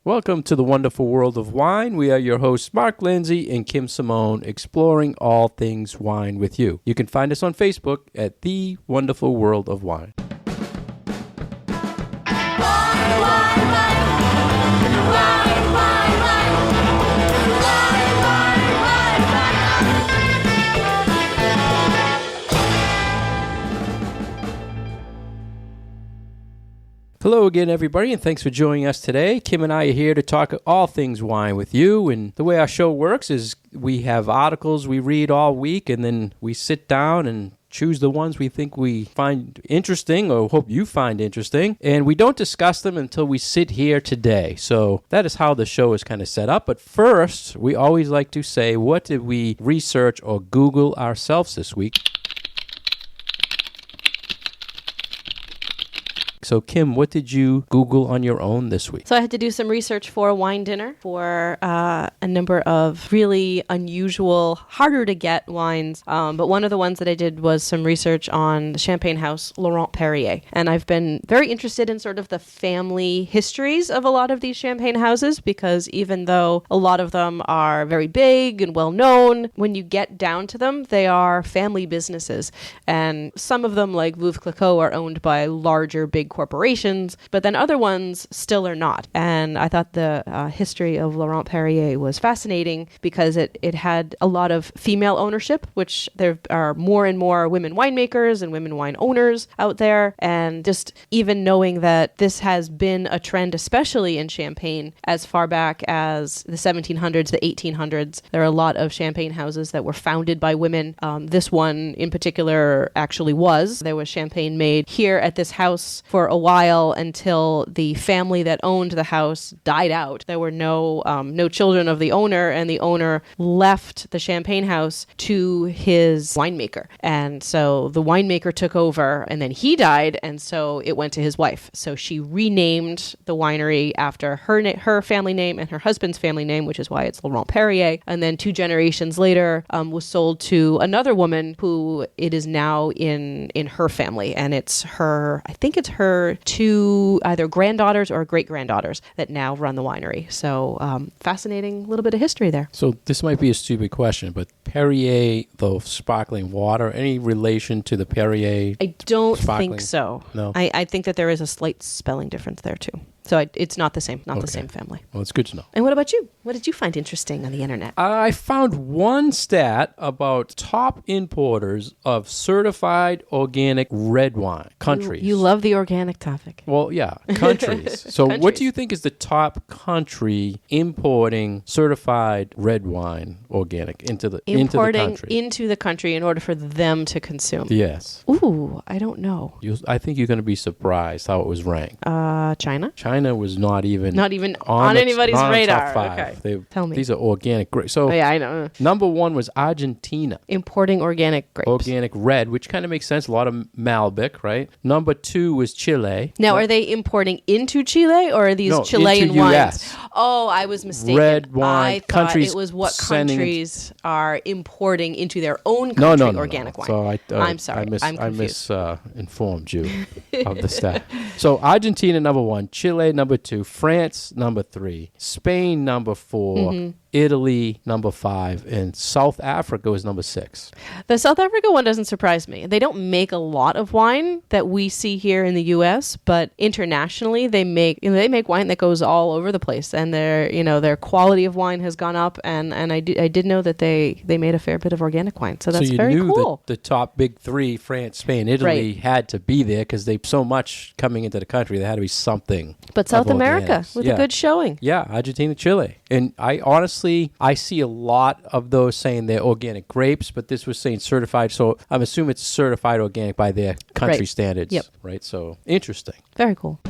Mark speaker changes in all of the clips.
Speaker 1: Welcome to the wonderful world of wine. We are your hosts, Mark Lindsay and Kim Simone, exploring all things wine with you. You can find us on Facebook at The Wonderful World of Wine. Hello again, everybody, and thanks for joining us today. Kim and I are here to talk all things wine with you, and the way our show works is we have articles we read all week, and then we sit down and choose the ones we think we find interesting or hope you find interesting, and we don't discuss them until we sit here today. So that is how the show is kind of set up. But first, we always like to say, what did we research or Google ourselves this week? So, Kim, what did you Google on your own this week?
Speaker 2: So I had to do some research for a wine dinner for a number of really unusual, harder to get wines. But one of the ones that I did was some research on the champagne house Laurent Perrier. And I've been very interested in sort of the family histories of a lot of these champagne houses, because even though a lot of them are very big and well known, when you get down to them, they are family businesses. And some of them, like Veuve Clicquot, are owned by larger, big corporations, but then other ones still are not. And I thought the history of Laurent Perrier was fascinating because it had a lot of female ownership, which there are more and more women winemakers and women wine owners out there. And just even knowing that this has been a trend, especially in Champagne, as far back as the 1700s, the 1800s, there are a lot of champagne houses that were founded by women. This one in particular actually was. There was champagne made here at this house for a while until the family that owned the house died out. There were no children of the owner, and the owner left the champagne house to his winemaker. And so the winemaker took over, and then he died, and so it went to his wife. So she renamed the winery after her family name and her husband's family name, which is why it's Laurent Perrier. And then 2 generations later, was sold to another woman who it is now in her family. And it's her, I think it's her 2 either granddaughters or great-granddaughters that now run the winery. So fascinating little bit of history there.
Speaker 1: So this might be a stupid question, but Perrier, the sparkling water, any relation to the Perrier?
Speaker 2: I don't
Speaker 1: sparkling?
Speaker 2: think so.
Speaker 1: No.
Speaker 2: I think that there is a slight spelling difference there too. So it's not the same, the same family.
Speaker 1: Well, it's good to know.
Speaker 2: And what about you? What did you find interesting on the internet?
Speaker 1: I found one stat about top importers of certified organic red wine countries.
Speaker 2: You love the organic topic.
Speaker 1: Well, yeah, countries. So
Speaker 2: Countries.
Speaker 1: what do you think is the top country importing certified red wine organic into the country?
Speaker 2: Into the country in order for them to consume.
Speaker 1: Yes.
Speaker 2: Ooh, I don't know.
Speaker 1: I think you're going to be surprised how it was ranked.
Speaker 2: China?
Speaker 1: China was not even
Speaker 2: on anybody's
Speaker 1: Top
Speaker 2: radar.
Speaker 1: 5.
Speaker 2: Okay. Tell me.
Speaker 1: These are organic grapes. So
Speaker 2: yeah, I know.
Speaker 1: number 1 was Argentina.
Speaker 2: Importing organic grapes.
Speaker 1: Organic red, which kind of makes sense. A lot of Malbec, right? Number 2 was Chile.
Speaker 2: Now, are they importing into Chile, or are these Chilean
Speaker 1: into
Speaker 2: wines?
Speaker 1: US.
Speaker 2: Oh, I was mistaken.
Speaker 1: Red wine.
Speaker 2: I thought
Speaker 1: Countries
Speaker 2: it was what
Speaker 1: sending
Speaker 2: countries are importing into their own country organic wine.
Speaker 1: So
Speaker 2: I'm sorry. I'm
Speaker 1: I
Speaker 2: confused.
Speaker 1: misinformed you of the stat. So Argentina number 1, Chile number 2, France number 3, Spain number 4, Italy number 5, and South Africa was number 6.
Speaker 2: The South Africa one doesn't surprise me. They don't make a lot of wine that we see here in the U.S., but internationally they make wine that goes all over the place, and their quality of wine has gone up. And I did know that they made a fair bit of organic wine, so that's very cool.
Speaker 1: So you knew that the top big 3, France, Spain, Italy, had to be there because they so much coming into the country. There had to be something.
Speaker 2: But South America with a good showing.
Speaker 1: Yeah, Argentina, Chile, and I see a lot of those saying they're organic grapes, but this was saying certified. So I'm assuming it's certified organic by their country standards.
Speaker 2: Yep.
Speaker 1: Right. So interesting.
Speaker 2: Very cool.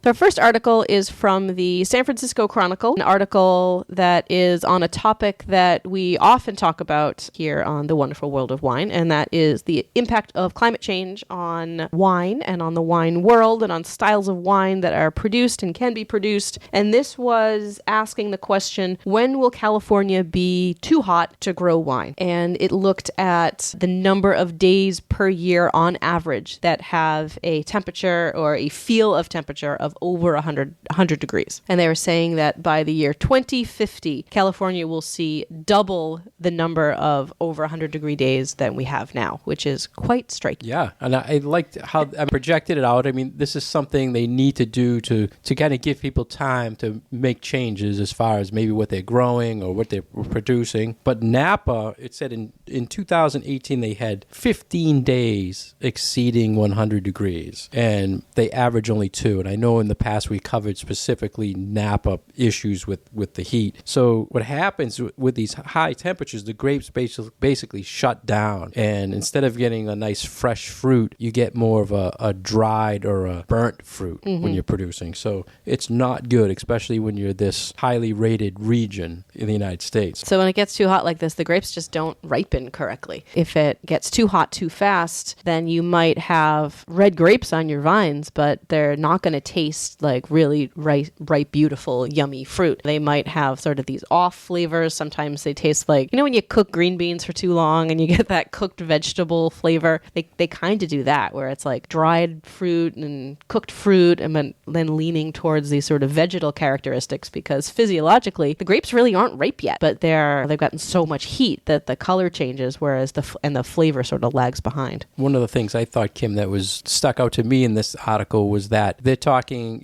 Speaker 2: Our first article is from the San Francisco Chronicle, an article that is on a topic that we often talk about here on The Wonderful World of Wine, and that is the impact of climate change on wine and on the wine world and on styles of wine that are produced and can be produced. And this was asking the question, when will California be too hot to grow wine? And it looked at the number of days per year on average that have a temperature or a feel of temperature of over 100 degrees. And they were saying that by the year 2050, California will see double the number of over 100-degree days than we have now, which is quite striking.
Speaker 1: Yeah, and I liked how I projected it out. I mean, this is something they need to do to kind of give people time to make changes as far as maybe what they're growing or what they're producing. But Napa, it said in 2018, they had 15 days exceeding 100 degrees, and they average only 2. And I know in the past we covered specifically Napa issues with the heat. So what happens with these high temperatures, the grapes basically shut down, and instead of getting a nice fresh fruit, you get more of a dried or a burnt fruit when you're producing. So it's not good, especially when you're this highly rated region in the United States.
Speaker 2: So when it gets too hot like this, the grapes just don't ripen correctly. If it gets too hot too fast, then you might have red grapes on your vines, but they're not going to taste like really ripe, beautiful, yummy fruit. They might have sort of these off flavors. Sometimes they taste like, when you cook green beans for too long and you get that cooked vegetable flavor, they kind of do that, where it's like dried fruit and cooked fruit and then leaning towards these sort of vegetal characteristics, because physiologically the grapes really aren't ripe yet, but they've gotten so much heat that the color changes, whereas the flavor sort of lags behind.
Speaker 1: One of the things I thought, Kim, that was stuck out to me in this article was that they're talking,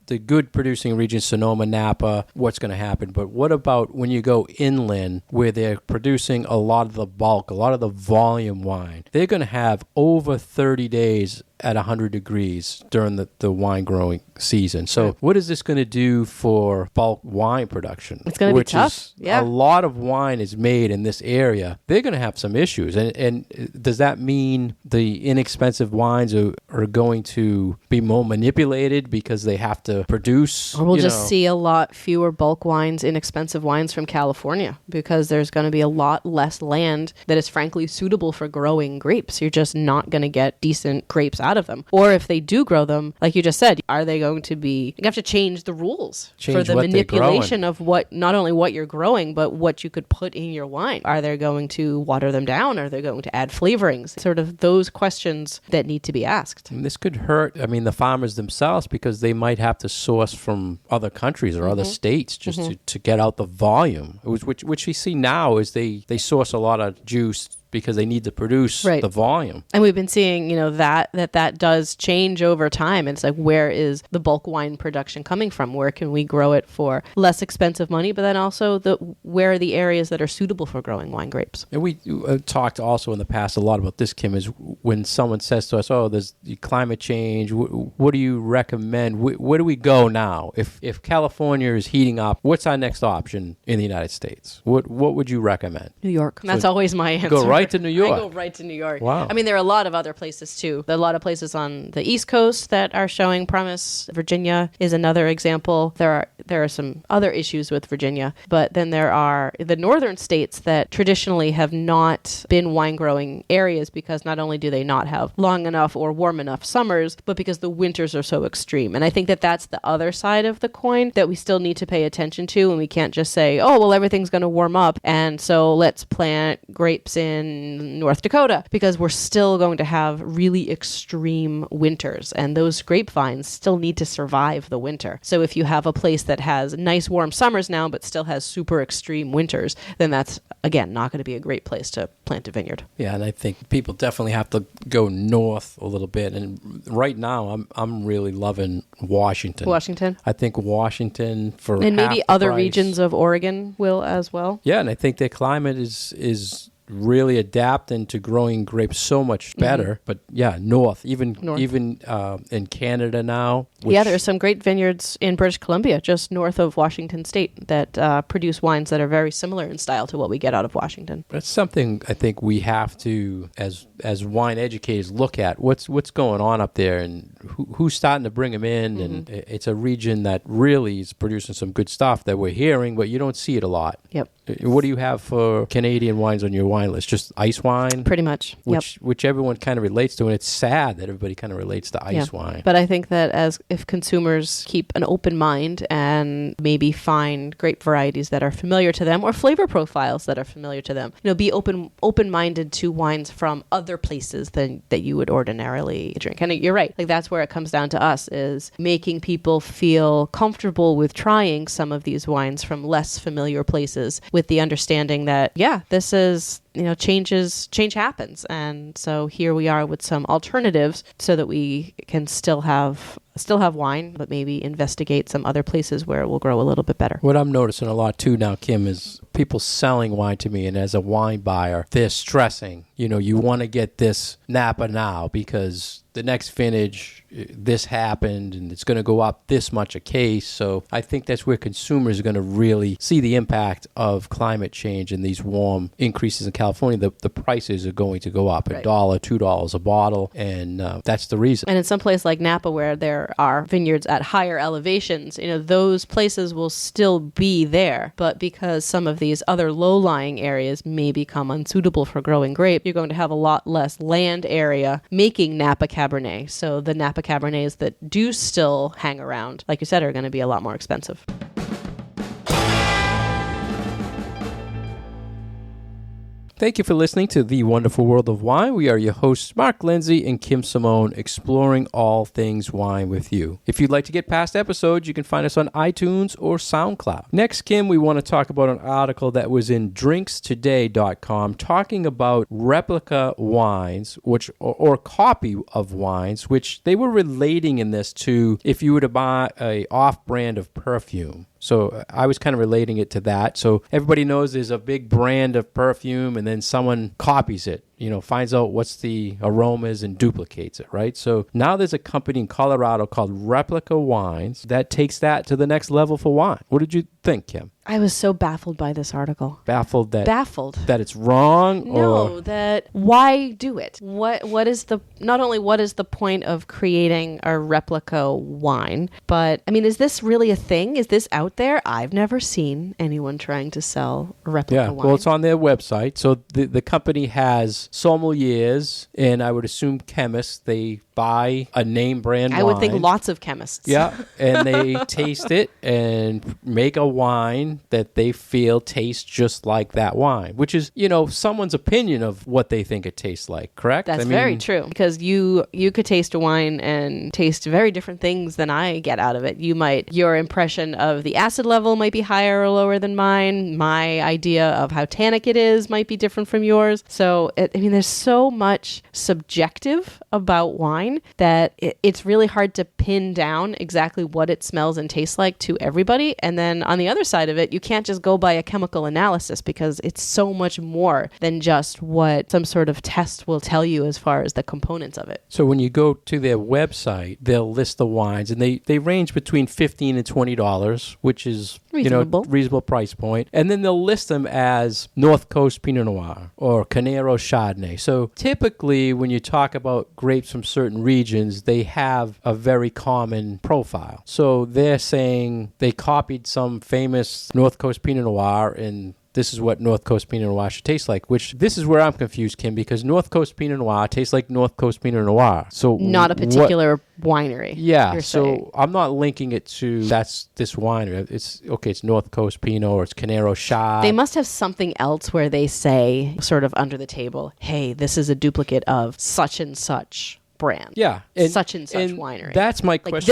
Speaker 1: the good producing regions, Sonoma, Napa, what's going to happen. But what about when you go inland where they're producing a lot of the bulk, a lot of the volume wine? They're going to have over 30 days at 100 degrees during the wine growing season. So what is this going to do for bulk wine production?
Speaker 2: It's going to be tough.
Speaker 1: A lot of wine is made in this area. They're going to have some issues. And does that mean the inexpensive wines are going to be more manipulated because they have to produce?
Speaker 2: Or we'll just see a lot fewer bulk wines, inexpensive wines from California, because there's going to be a lot less land that is frankly suitable for growing grapes. You're just not going to get decent grapes out of them. Or if they do grow them, like you just said, are they going to be, you have to change the rules for the manipulation of not only what you're growing, but what you could put in your wine. Are they going to water them down? Are they going to add flavorings? Sort of those questions that need to be asked.
Speaker 1: And this could hurt, the farmers themselves, because they might have to source from other countries or other states just to get out the volume. Which we see now is they source a lot of juice because they need to produce the volume.
Speaker 2: And we've been seeing, that does change over time. And it's like, where is the bulk wine production coming from? Where can we grow it for less expensive money? But then also, where are the areas that are suitable for growing wine grapes?
Speaker 1: And we talked also in the past a lot about this, Kim, is when someone says to us, there's climate change, what do you recommend? Where do we go now? If California is heating up, what's our next option in the United States? What would you recommend?
Speaker 2: New York. That's always my answer.
Speaker 1: Go right to New York.
Speaker 2: I go right to New York.
Speaker 1: Wow.
Speaker 2: There are a lot of other places too. There are a lot of places on the East Coast that are showing promise. Virginia is another example. There are some other issues with Virginia, but then there are the northern states that traditionally have not been wine growing areas, because not only do they not have long enough or warm enough summers, but because the winters are so extreme. And I think that that's the other side of the coin that we still need to pay attention to, and we can't just say, everything's going to warm up, and so let's plant grapes in North Dakota, because we're still going to have really extreme winters, and those grapevines still need to survive the winter. So if you have a place that has nice warm summers now but still has super extreme winters, then that's, again, not going to be a great place to plant a vineyard.
Speaker 1: Yeah, and I think people definitely have to go north a little bit. And right now, I'm really loving Washington. I think Washington and
Speaker 2: maybe other regions of Oregon will as well.
Speaker 1: Yeah, and I think their climate is really adapting to growing grapes so much better. But yeah, north, even in Canada now.
Speaker 2: Yeah, there's some great vineyards in British Columbia, just north of Washington State, that produce wines that are very similar in style to what we get out of Washington.
Speaker 1: That's something I think we have to, as wine educators, look at. What's going on up there, and who's starting to bring them in. And it's a region that really is producing some good stuff that we're hearing, but you don't see it a lot.
Speaker 2: Yep.
Speaker 1: What do you have for Canadian wines on your wine list? Just ice wine?
Speaker 2: Pretty much.
Speaker 1: Which everyone kind of relates to, and it's sad that everybody kind of relates to ice wine.
Speaker 2: But I think that if consumers keep an open mind and maybe find grape varieties that are familiar to them or flavor profiles that are familiar to them, be open-minded to wines from other places than that you would ordinarily drink. And you're right. Like, that's where it comes down to us, is making people feel comfortable with trying some of these wines from less familiar places, with the understanding that, this is, change happens. And so here we are with some alternatives so that we can still have wine, but maybe investigate some other places where it will grow a little bit better.
Speaker 1: What I'm noticing a lot too now, Kim, is people selling wine to me, and as a wine buyer, they're stressing, you want to get this Napa now because the next vintage, this happened, and it's going to go up this much a case. So I think that's where consumers are going to really see the impact of climate change and these warm increases in California. The prices are going to go up $1, $2 a bottle, and that's the reason.
Speaker 2: And in some place like Napa, where there are vineyards at higher elevations, those places will still be there. But because some of these other low-lying areas may become unsuitable for growing grape, you're going to have a lot less land area making Napa Cabernet. So the Napa Cabernets that do still hang around, like you said, are going to be a lot more expensive.
Speaker 1: Thank you for listening to The Wonderful World of Wine. We are your hosts, Mark Lindsay and Kim Simone, exploring all things wine with you. If you'd like to get past episodes, you can find us on iTunes or SoundCloud. Next, Kim, we want to talk about an article that was in drinkstoday.com talking about Replica Wines, or copy of wines, which they were relating in this to if you were to buy a off-brand of perfume. So I was kind of relating it to that. So everybody knows there's a big brand of perfume, and then someone copies it, finds out what's the aromas and duplicates it, right? So now there's a company in Colorado called Replica Wines that takes that to the next level for wine. What did you think, Kim?
Speaker 2: I was so baffled by this article.
Speaker 1: Baffled that it's wrong?
Speaker 2: No, that why do it? What is not only what is the point of creating a replica wine, but is this really a thing? Is this out there? I've never seen anyone trying to sell a replica wine.
Speaker 1: Well, it's on their website. So the company has sommeliers, and I would assume chemists. They buy a name brand wine.
Speaker 2: I would think lots of chemists.
Speaker 1: Yeah, and they taste it and make a wine that they feel tastes just like that wine, which is, someone's opinion of what they think it tastes like, correct?
Speaker 2: That's very true, because you could taste a wine and taste very different things than I get out of it. Your impression of the acid level might be higher or lower than mine. My idea of how tannic it is might be different from yours. So, there's so much subjective about wine that it's really hard to pin down exactly what it smells and tastes like to everybody. And then on the other side of it, you can't just go by a chemical analysis, because it's so much more than just what some sort of test will tell you as far as the components of it.
Speaker 1: So when you go to their website, they'll list the wines, and they range between $15 and $20, which is reasonable price point. And then they'll list them as North Coast Pinot Noir or Canero Chardonnay. So typically when you talk about grapes from certain regions, they have a very common profile. So they're saying they copied some famous North Coast Pinot Noir, and this is what North Coast Pinot Noir should taste like, which this is where I'm confused, Kim, because North Coast Pinot Noir tastes like North Coast Pinot Noir. So
Speaker 2: not a particular winery.
Speaker 1: Yeah, so I'm not linking it to that's this winery. It's North Coast Pinot or it's Canero Chard.
Speaker 2: They must have something else where they say, sort of under the table, hey, this is a duplicate of such and such brand.
Speaker 1: Yeah.
Speaker 2: Such and such winery.
Speaker 1: That's my
Speaker 2: Like
Speaker 1: question.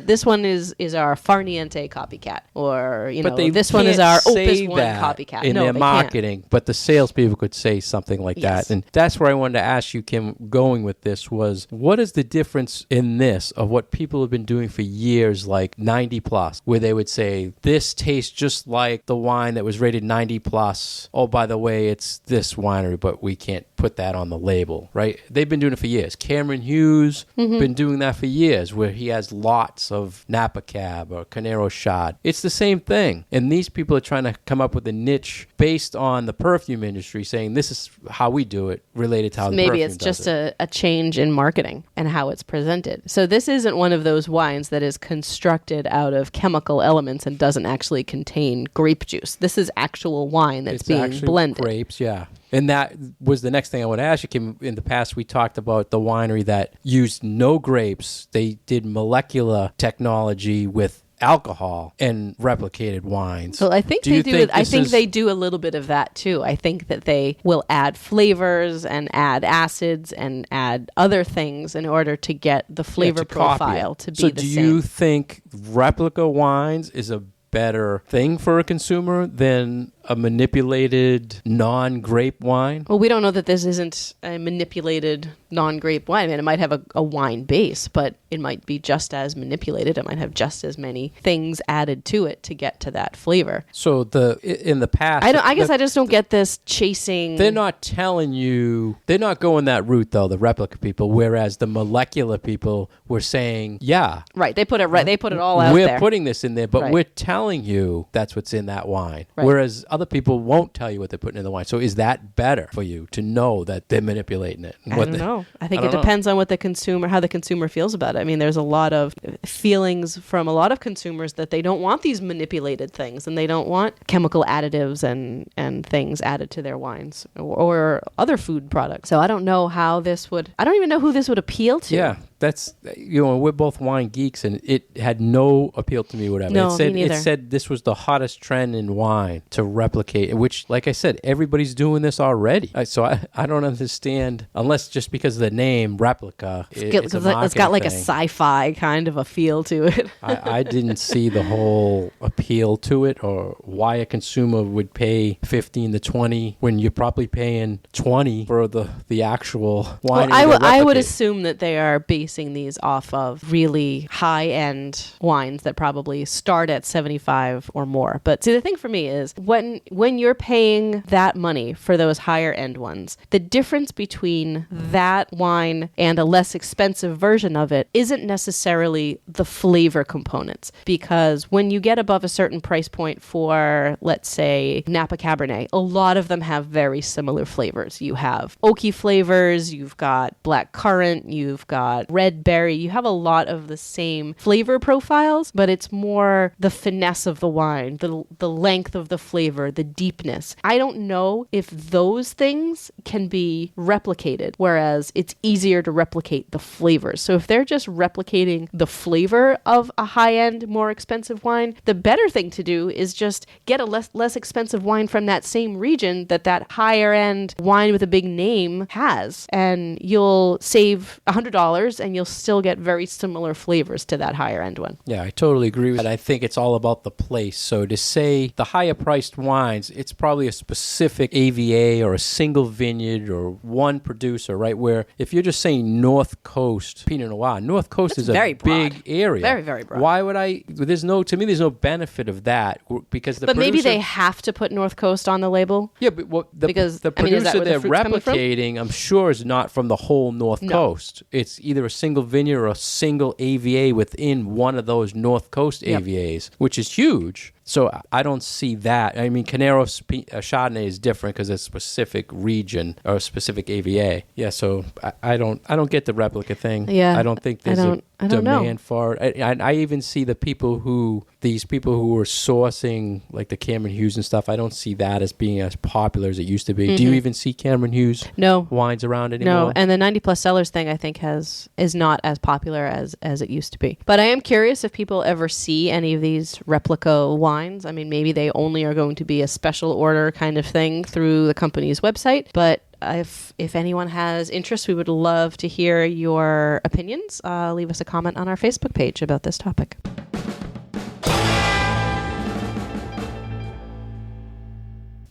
Speaker 2: this one is our Farniente copycat, or
Speaker 1: But they
Speaker 2: this one is
Speaker 1: can't
Speaker 2: our
Speaker 1: say
Speaker 2: Opus One
Speaker 1: that
Speaker 2: copycat.
Speaker 1: in
Speaker 2: No,
Speaker 1: their
Speaker 2: they can't.
Speaker 1: marketing, but the salespeople could say something like
Speaker 2: Yes.
Speaker 1: that. And that's where I wanted to ask you, Kim, going with this was, what is the difference in this of what people have been doing for years, like 90 plus, where they would say, this tastes just like the wine that was rated 90 plus. Oh, by the way, it's this winery, but we can't put that on the label, right? They've been doing it for years. Cameron Hughes been doing that for years, where he has lots of Napa Cab or Canero Shad. It's the same thing. And these people are trying to come up with a niche based on the perfume industry, saying this is how we do it, related to how the
Speaker 2: Maybe
Speaker 1: perfume
Speaker 2: it's
Speaker 1: does
Speaker 2: just
Speaker 1: it.
Speaker 2: a change in marketing and how it's presented. So this isn't one of those wines that is constructed out of chemical elements and doesn't actually contain grape juice. This is actual wine that's
Speaker 1: It's
Speaker 2: being
Speaker 1: actually
Speaker 2: blended.
Speaker 1: grapes, yeah. And that was the next thing I want to ask you, Kim. In the past, we talked about the winery that used no grapes. They did molecular technology with alcohol and replicated wines.
Speaker 2: Well, I think
Speaker 1: Do you
Speaker 2: they do.
Speaker 1: think
Speaker 2: I
Speaker 1: this
Speaker 2: think
Speaker 1: is-
Speaker 2: they do a little bit of that too. I think that they will add flavors and add acids and add other things in order to get the flavor
Speaker 1: to copy
Speaker 2: profile
Speaker 1: it.
Speaker 2: to be
Speaker 1: So
Speaker 2: the
Speaker 1: do
Speaker 2: same.
Speaker 1: you think replica wines is a better thing for a consumer than a manipulated non-grape wine?
Speaker 2: Well, we don't know that this isn't a manipulated non-grape wine. I mean, it might have a wine base, but it might be just as manipulated. It might have just as many things added to it to get to that flavor.
Speaker 1: So in the past,
Speaker 2: I guess I just don't get this chasing.
Speaker 1: they're not telling you, they're not going that route though, the replica people, whereas the molecular people were saying, yeah,
Speaker 2: Right. They put it. They put it all out
Speaker 1: we're
Speaker 2: there.
Speaker 1: putting this in there, but
Speaker 2: Right.
Speaker 1: we're telling you that's what's in that wine.
Speaker 2: Right.
Speaker 1: Whereas other people won't tell you what they're putting in the wine. So is that better for you to know that they're manipulating it?
Speaker 2: I don't know. I think
Speaker 1: I
Speaker 2: it
Speaker 1: don't know.
Speaker 2: depends on what how the consumer feels about it. I mean, there's a lot of feelings from a lot of consumers that they don't want these manipulated things and they don't want chemical additives and things added to their wines or other food products. So I don't know how I don't even know who this would appeal to.
Speaker 1: Yeah, that's, we're both wine geeks, and it had no appeal to me, whatever.
Speaker 2: No,
Speaker 1: it said,
Speaker 2: me neither.
Speaker 1: It said this was the hottest trend in wine to replicate, which, like I said, everybody's doing this already. So I don't understand, unless just because of the name Replica. It's
Speaker 2: got like a
Speaker 1: thing.
Speaker 2: sci-fi kind of a feel to it.
Speaker 1: I didn't see the whole appeal to it, or why a consumer would pay 15 to 20 when you're probably paying 20 for the actual wine.
Speaker 2: Well, I would assume that they are basing these off of really high-end wines that probably start at 75 or more. But see, the thing for me is when you're paying that money for those higher-end ones, the difference between that wine and a less expensive version of it isn't necessarily the flavor components. Because when you get above a certain price point for, let's say, Napa Cabernet, a lot of them have very similar flavors. You have oaky flavors, you've got black currant, you've got red berry. You have a lot of the same flavor profiles, but it's more the finesse of the wine, the length of the flavor, the deepness. I don't know if those things can be replicated, whereas it's easier to replicate the flavors. So if they're just replicating the flavor of a high-end, more expensive wine, the better thing to do is just get a less expensive wine from that same region that higher-end wine with a big name has, and you'll save $100 and you'll still get very similar flavors to that higher-end one.
Speaker 1: Yeah, I totally agree with that. I think it's all about the place. So to say the higher priced wines, it's probably a specific AVA or a single vineyard or one producer, right? Where if you're just saying North Coast Pinot Noir, North Coast is a
Speaker 2: very broad.
Speaker 1: big area.
Speaker 2: Very, very broad.
Speaker 1: Why would there's no benefit of that, because
Speaker 2: But maybe they have to put North Coast on the label.
Speaker 1: Yeah, but
Speaker 2: Because,
Speaker 1: the
Speaker 2: I mean, is that
Speaker 1: producer
Speaker 2: where the
Speaker 1: they're
Speaker 2: fruit's coming from?
Speaker 1: replicating, I'm sure, is not from the whole North Coast. It's either a single vineyard or a single AVA within one of those North Coast
Speaker 2: Yep.
Speaker 1: AVAs, which is huge. So I don't see that. I mean, Canero Chardonnay is different because it's a specific region or a specific AVA. Yeah, so I don't get the replica thing.
Speaker 2: Yeah,
Speaker 1: I don't think there's a
Speaker 2: I don't know.
Speaker 1: demand for it. I even see these people who are sourcing like the Cameron Hughes and stuff. I don't see that as being as popular as it used to be. Do you even see Cameron Hughes
Speaker 2: No.
Speaker 1: wines around anymore?
Speaker 2: No, and the 90 plus sellers thing I think is not as popular as it used to be. But I am curious if people ever see any of these replica wines. I mean, maybe they only are going to be a special order kind of thing through the company's website, but if anyone has interest, we would love to hear your opinions. Leave us a comment on our Facebook page about this topic.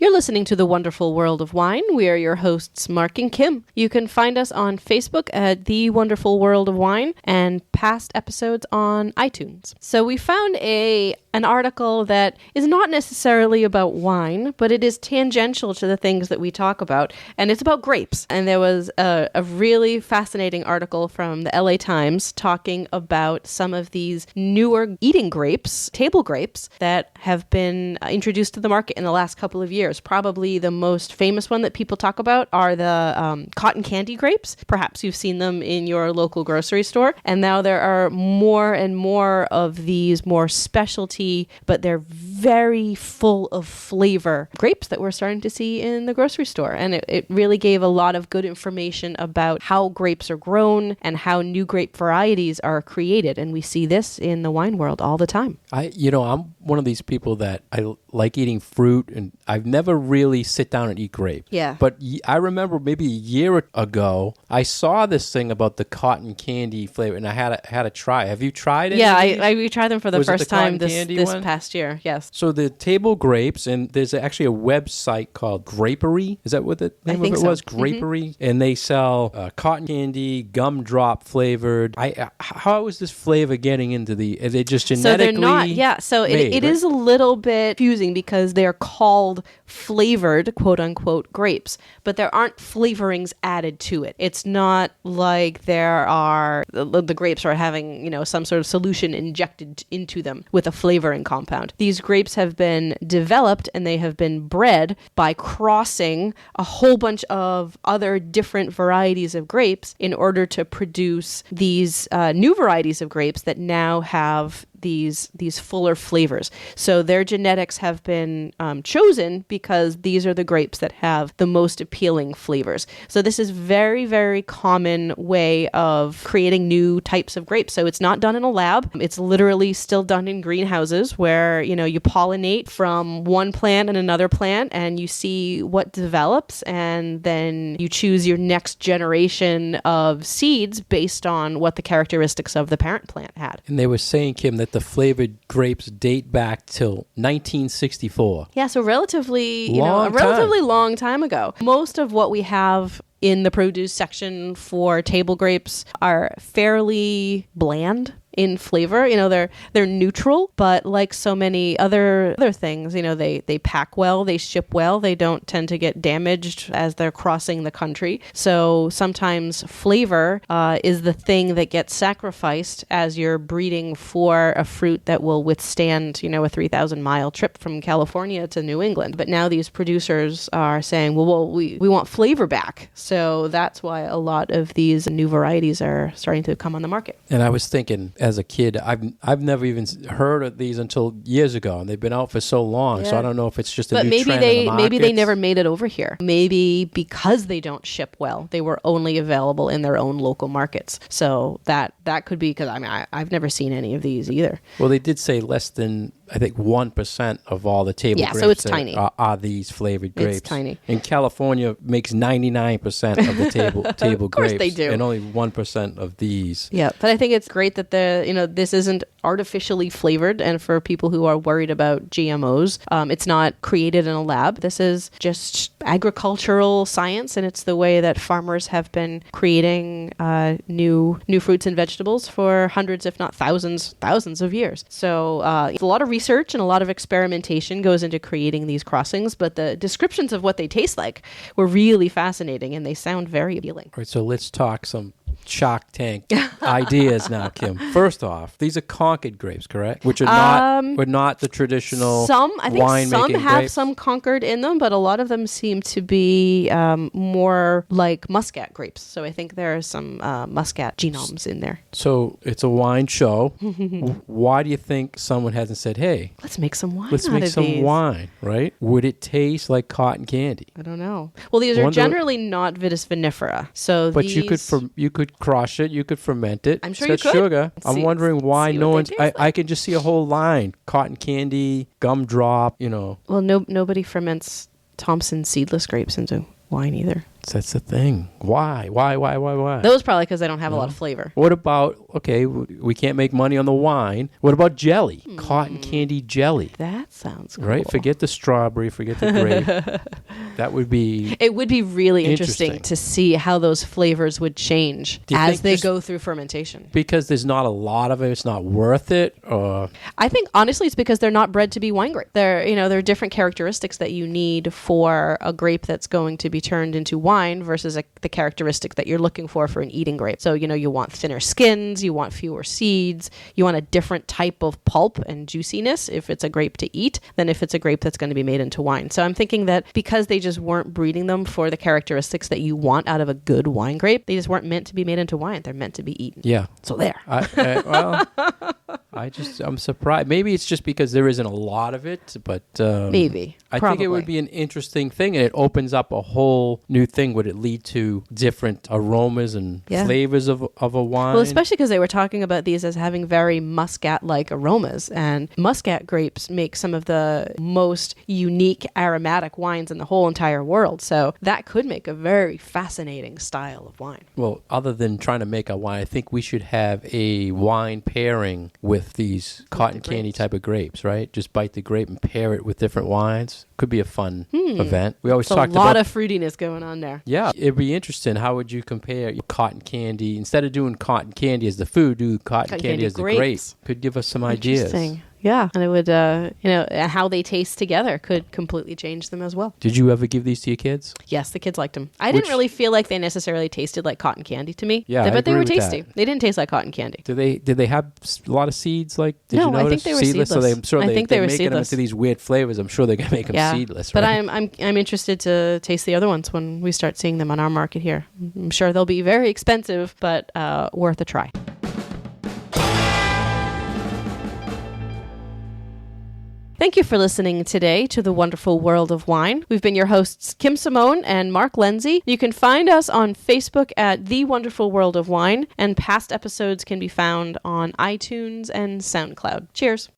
Speaker 2: You're listening to The Wonderful World of Wine. We are your hosts, Mark and Kim. You can find us on Facebook at The Wonderful World of Wine and past episodes on iTunes. So we found an article that is not necessarily about wine, but it is tangential to the things that we talk about, and it's about grapes. And there was a really fascinating article from the LA Times talking about some of these newer eating grapes, table grapes, that have been introduced to the market in the last couple of years. Probably the most famous one that people talk about are the cotton candy grapes. Perhaps you've seen them in your local grocery store. And now there are more and more of these more specialty, but they're very full of flavor grapes that we're starting to see in the grocery store. And it really gave a lot of good information about how grapes are grown and how new grape varieties are created. And we see this in the wine world all the time.
Speaker 1: I'm one of these people that I like eating fruit, and I've never really sit down and eat grapes.
Speaker 2: Yeah.
Speaker 1: But I remember maybe a year ago, I saw this thing about the cotton candy flavor, and I had to try. Have you tried it?
Speaker 2: Yeah, we tried them for the first time this
Speaker 1: one?
Speaker 2: past year. Yes.
Speaker 1: So the table grapes, and there's actually a website called Grapery. Is that what the name of it was? Grapery. Mm-hmm. And they sell cotton candy, gumdrop flavored. How is this flavor getting into are they just genetically?
Speaker 2: So they're not. Yeah. So it is a little bit confusing because they're called flavored, quote unquote, grapes, but there aren't flavorings added to it. It's not like there are the grapes are having, some sort of solution injected into them with a flavoring compound. These grapes have been developed and they have been bred by crossing a whole bunch of other different varieties of grapes in order to produce these new varieties of grapes that now have these fuller flavors. So their genetics have been chosen because these are the grapes that have the most appealing flavors. So this is very, very common way of creating new types of grapes. So it's not done in a lab. It's literally still done in greenhouses where, you pollinate from one plant and another plant and you see what develops, and then you choose your next generation of seeds based on what the characteristics of the parent plant had.
Speaker 1: And they were saying, Kim, that the flavored grapes date back till 1964.
Speaker 2: Yeah, so relatively long time ago. Most of what we have in the produce section for table grapes are fairly bland in flavor. They're neutral, but like so many other things, they pack well, they ship well, they don't tend to get damaged as they're crossing the country. So sometimes flavor is the thing that gets sacrificed as you're breeding for a fruit that will withstand, a 3,000-mile trip from California to New England. But now these producers are saying, well, we want flavor back. So that's why a lot of these new varieties are starting to come on the market.
Speaker 1: And I was thinking, as a kid, I've never even heard of these until years ago, and they've been out for so long. Yeah. So I don't know if it's just a new trend in the markets.
Speaker 2: Maybe they never made it over here. Maybe because they don't ship well, they were only available in their own local markets. So that could be because I've never seen any of these either.
Speaker 1: Well, they did say less than, I think, 1% of all the table grapes
Speaker 2: so it's tiny.
Speaker 1: Are these flavored grapes.
Speaker 2: It's tiny.
Speaker 1: And California makes 99% of the table
Speaker 2: of course
Speaker 1: grapes.
Speaker 2: They do.
Speaker 1: And only 1% of these.
Speaker 2: Yeah, but I think it's great that this isn't artificially flavored, and for people who are worried about GMOs, it's not created in a lab. This is just agricultural science, and it's the way that farmers have been creating new fruits and vegetables for hundreds, if not thousands of years. So a lot of research and a lot of experimentation goes into creating these crossings, but the descriptions of what they taste like were really fascinating, and they sound very appealing.
Speaker 1: All right, so let's talk some Shark Tank ideas now, Kim. First off, these are Concord grapes, correct? Which are not the traditional winemaking
Speaker 2: some have
Speaker 1: grapes.
Speaker 2: Some Concord in them, but a lot of them seem to be more like Muscat grapes. So I think there are some Muscat genomes in there.
Speaker 1: So it's a wine show. Why do you think someone hasn't said, hey,
Speaker 2: let's make some wine
Speaker 1: let's make some wine, right? Would it taste like cotton candy?
Speaker 2: I don't know. Well, these are generally not vitis vinifera. So
Speaker 1: but you could crush it, you could ferment it.
Speaker 2: I'm sure you could.
Speaker 1: Sugar. I'm wondering why no one's... I can just see a whole line. Cotton candy, gumdrop,
Speaker 2: Well, nobody ferments Thompson seedless grapes into wine either.
Speaker 1: That's the thing. Why?
Speaker 2: Those probably because they don't have a lot of flavor.
Speaker 1: What about, okay, we can't make money on the wine. What about jelly? Cotton candy jelly.
Speaker 2: That sounds cool.
Speaker 1: Right? Forget the strawberry, forget the grape. That would be...
Speaker 2: It would be really interesting to see how those flavors would change as they go through fermentation.
Speaker 1: Because there's not a lot of it, it's not worth it? Or
Speaker 2: I think, honestly, it's because they're not bred to be wine grape. There are different characteristics that you need for a grape that's going to be turned into wine versus the characteristic that you're looking for an eating grape. So, you want thinner skins, you want fewer seeds, you want a different type of pulp and juiciness if it's a grape to eat than if it's a grape that's going to be made into wine. So I'm thinking that because they just weren't breeding them for the characteristics that you want out of a good wine grape, they just weren't meant to be made into wine. They're meant to be eaten.
Speaker 1: yeah.
Speaker 2: So there.
Speaker 1: I'm surprised. Maybe it's just because there isn't a lot of it, but
Speaker 2: Maybe.
Speaker 1: I think it would be an interesting thing, and it opens up a whole new thing. Would it lead to different aromas and flavors of a wine?
Speaker 2: Well, especially because they were talking about these as having very muscat-like aromas, and muscat grapes make some of the most unique aromatic wines in the whole entire world. So that could make a very fascinating style of wine.
Speaker 1: Well, other than trying to make a wine, I think we should have a wine pairing with these cotton candy type of grapes, right? Just bite the grape and pair it with different wines. Could be a fun event. We always talked about...
Speaker 2: a lot of fruitiness going on there.
Speaker 1: Yeah, it'd be interesting. How would you compare your cotton candy? Instead of doing cotton candy as the food, do cotton candy as the grape. Could give us some ideas.
Speaker 2: Interesting. Yeah, and it would, how they taste together could completely change them as well.
Speaker 1: Did you ever give these to your kids?
Speaker 2: Yes, the kids liked them. I didn't really feel like they necessarily tasted like cotton candy to me.
Speaker 1: Yeah,
Speaker 2: but they were tasty.
Speaker 1: That.
Speaker 2: They didn't taste like cotton candy.
Speaker 1: Did they have a lot of seeds? Did you notice?
Speaker 2: I think they were seedless.
Speaker 1: So I'm sure
Speaker 2: I think they were
Speaker 1: making
Speaker 2: seedless.
Speaker 1: them into these weird flavors. I'm sure they're gonna make them seedless.
Speaker 2: But
Speaker 1: right?
Speaker 2: I'm interested to taste the other ones when we start seeing them on our market here. I'm sure they'll be very expensive, but worth a try. Thank you for listening today to The Wonderful World of Wine. We've been your hosts, Kim Simone and Mark Lindsay. You can find us on Facebook at The Wonderful World of Wine, and past episodes can be found on iTunes and SoundCloud. Cheers.